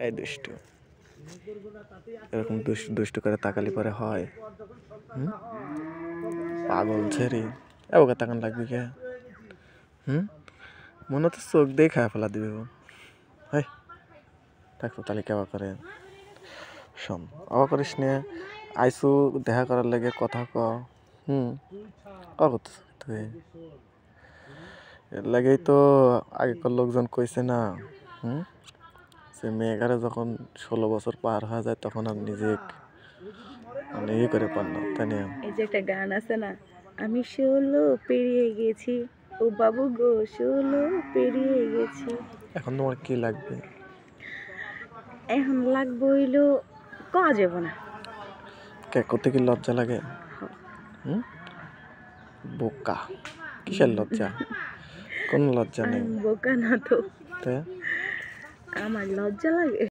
এই দুষ্টু এরকম দুষ্টু করে তাকালি পরে হয় পাগল ছেড়ে ওকে তাকান লাগবে কে মনে হচ্ছে চোখ দিয়ে খায় ফেলা দিবে হাই থাকতো তাহলে কেবা করে শোন অবা করিস নে আইসু দেখা করার লাগে কথা ক করছিস তুই এর লাগেই তো আগেকার লোকজন কইছে না সে মেয়েকারে যখন 16 বছর পার হয়ে যায় তখন আর নিজে মানে ইয়ে করে পার না তাই না? এই যে একটা গান আছে না, আমি 16 পেরিয়ে গেছি ও বাবু গো 16 পেরিয়ে গেছি। এখন তোমার কি লাগবে? এখন লাগবে হইলো কওয়া যাব না। কে করতে কি লজ্জা লাগে? বোকা কিসের লজ্জা? কোন লজ্জা নেই। বোকা না তো, তে আমার লজ্জা লাগে।